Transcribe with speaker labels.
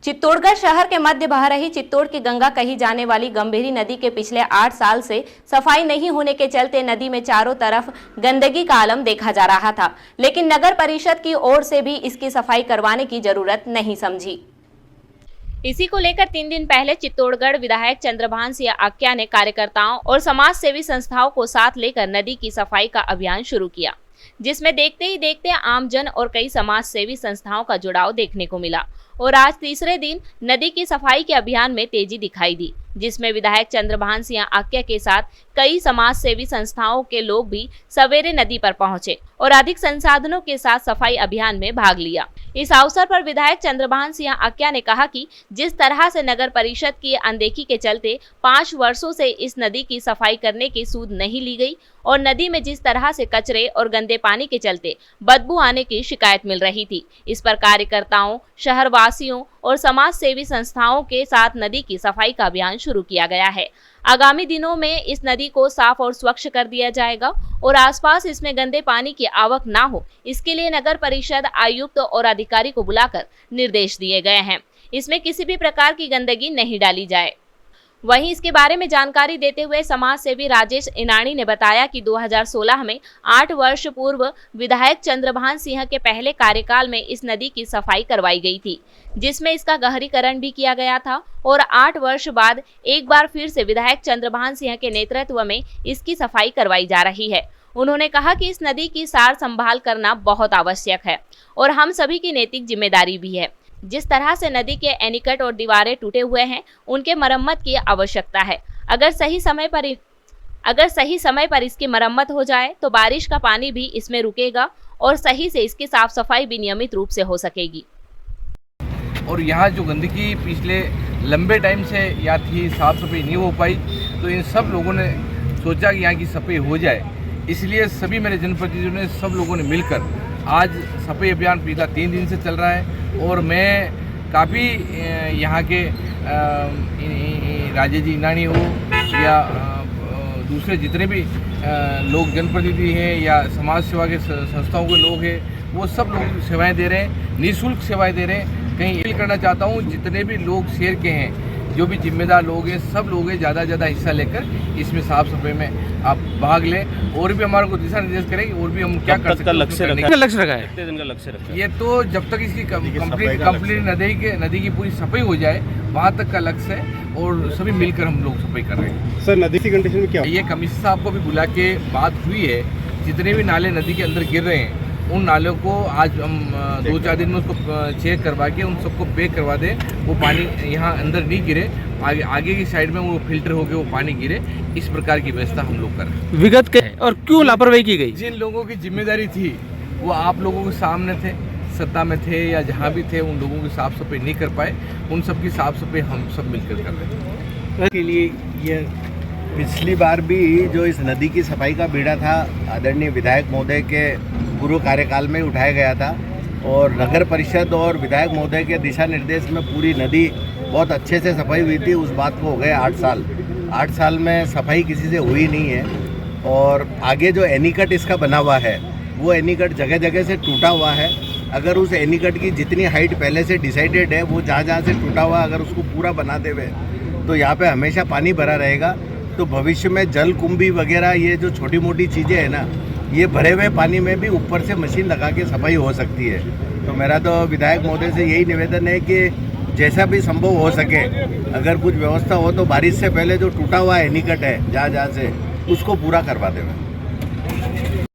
Speaker 1: चित्तौड़गढ़ शहर के मध्य बह रही चित्तौड़ की गंगा कही जाने वाली गंभीरी नदी के पिछले 8 साल से सफाई नहीं होने के चलते नदी में चारों तरफ गंदगी का आलम देखा जा रहा था, लेकिन नगर परिषद की ओर से भी इसकी सफाई करवाने की जरूरत नहीं समझी। इसी को लेकर 3 दिन पहले चित्तौड़गढ़ विधायक चंद्रभान सिंह आक्या ने कार्यकर्ताओं और समाज सेवी संस्थाओं को साथ लेकर नदी की सफाई का अभियान शुरू किया, जिसमें देखते ही देखते आमजन और कई समाज सेवी संस्थाओं का जुड़ाव देखने को मिला और आज तीसरे दिन नदी की सफाई के अभियान में तेजी दिखाई दी, जिसमें विधायक चंद्रभान सिंह आक्या के साथ कई समाज सेवी संस्थाओं के लोग भी सवेरे नदी पर पहुंचे और अधिक संसाधनों के साथ सफाई अभियान में भाग लिया। इस अवसर पर विधायक चंद्रभान सिंह आक्या ने कहा कि जिस तरह से नगर परिषद की अनदेखी के चलते 5 वर्षों से इस नदी की सफाई करने की सूद नहीं ली गई और नदी में जिस तरह से कचरे और गंदे पानी के चलते बदबू आने की शिकायत मिल रही थी, इस पर कार्यकर्ताओं, शहरवासियों और समाज सेवी संस्थाओं के साथ नदी की सफाई का अभियान शुरू किया गया है। आगामी दिनों में इस नदी को साफ और स्वच्छ कर दिया जाएगा और आसपास इसमें गंदे पानी की आवक ना हो, इसके लिए नगर परिषद आयुक्त और अधिकारी को बुलाकर निर्देश दिए गए हैं। इसमें किसी भी प्रकार की गंदगी नहीं डाली जाए। वहीं इसके बारे में जानकारी देते हुए समाज सेवी राजेश इनानी ने बताया कि 2016 में 8 वर्ष पूर्व विधायक चंद्रभान सिंह के पहले कार्यकाल में इस नदी की सफाई करवाई गई थी, जिसमें इसका गहरीकरण भी किया गया था और 8 वर्ष बाद एक बार फिर से विधायक चंद्रभान सिंह के नेतृत्व में इसकी सफाई करवाई जा रही है। उन्होंने कहा कि इस नदी की सार संभाल करना बहुत आवश्यक है और हम सभी की नैतिक जिम्मेदारी भी है। जिस तरह से नदी के एनीकट और दीवारें टूटे हुए हैं, उनके मरम्मत की आवश्यकता है। अगर सही समय पर इसकी मरम्मत हो जाए तो बारिश का पानी भी इसमें रुकेगा और सही से इसकी साफ सफाई भी नियमित रूप से हो सकेगी।
Speaker 2: और यहाँ जो गंदगी पिछले लंबे टाइम से या थी, साफ सफाई नहीं हो पाई, तो इन सब लोगों ने सोचा कि यहाँ की सफाई हो जाए, इसलिए सभी मेरे जनप्रतिनिधियों ने, सब लोगों ने मिलकर आज सफाई अभियान पिछला 3 दिन से चल रहा है। और मैं काफ़ी यहाँ के राजेश जी इनानी हो या दूसरे जितने भी लोग जनप्रतिनिधि हैं या समाज सेवा के संस्थाओं के लोग हैं, वो सब लोग सेवाएं दे रहे हैं, निःशुल्क सेवाएं दे रहे हैं। कहीं ये करना चाहता हूँ, जितने भी लोग शहर के हैं, जो भी जिम्मेदार लोग हैं, सब लोग हैं, ज़्यादा हिस्सा लेकर इसमें साफ सफाई में आप भाग लें और भी हमारे को दिशा निर्देश करें और भी हम क्या कर सकते हैं।
Speaker 3: लक्ष्य रखा है, कितने दिन का लक्ष्य रखा है?
Speaker 2: ये तो जब तक इसकी कंप्लीट नदी की पूरी सफाई हो जाए, वहाँ तक का लक्ष्य है और सभी मिलकर हम लोग सफाई कर रहे हैं।
Speaker 3: सर, नदी की कंडीशन में क्या
Speaker 2: ये कमिश्नर साहब को भी बुला के बात हुई है, जितने भी नाले नदी के अंदर गिर रहे हैं उन नालों को आज हम 2-4 दिन में उसको चेक करवा के उन सबको पैक करवा दें, वो पानी यहाँ अंदर नहीं गिरे, आगे की साइड में वो फिल्टर होकर वो पानी गिरे, इस प्रकार की व्यवस्था हम लोग कर रहे हैं।
Speaker 3: विगत के और क्यों लापरवाही की गई?
Speaker 2: जिन लोगों की जिम्मेदारी थी वो आप लोगों के सामने थे, सत्ता में थे या जहाँ भी थे, उन लोगों की साफ सफाई नहीं कर पाए, उन सब की साफ सफाई हम सब मिलकर कर रहे हैं।
Speaker 4: के लिए ये पिछली बार भी जो इस नदी की सफाई का बीड़ा था, आदरणीय विधायक महोदय के पूर्व कार्यकाल में उठाया गया था और नगर परिषद और विधायक महोदय के दिशा निर्देश में पूरी नदी बहुत अच्छे से सफाई हुई थी। उस बात को हो गए 8 साल। 8 साल में सफाई किसी से हुई नहीं है और आगे जो एनीकट इसका बना हुआ है, वो एनीकट जगह जगह से टूटा हुआ है। अगर उस एनीकट की जितनी हाइट पहले से डिसाइडेड है, वो जहाँ से टूटा हुआ, अगर उसको पूरा बना देवे तो यहाँ पे हमेशा पानी भरा रहेगा। तो भविष्य में जल कुंभी वगैरह ये जो छोटी मोटी चीज़ें हैं ना, ये भरे हुए पानी में भी ऊपर से मशीन लगा के सफाई हो सकती है। तो मेरा तो विधायक महोदय से यही निवेदन है कि जैसा भी संभव हो सके, अगर कुछ व्यवस्था हो तो बारिश से पहले जो टूटा हुआ एनीकट है जहाँ से, उसको पूरा करवा दें।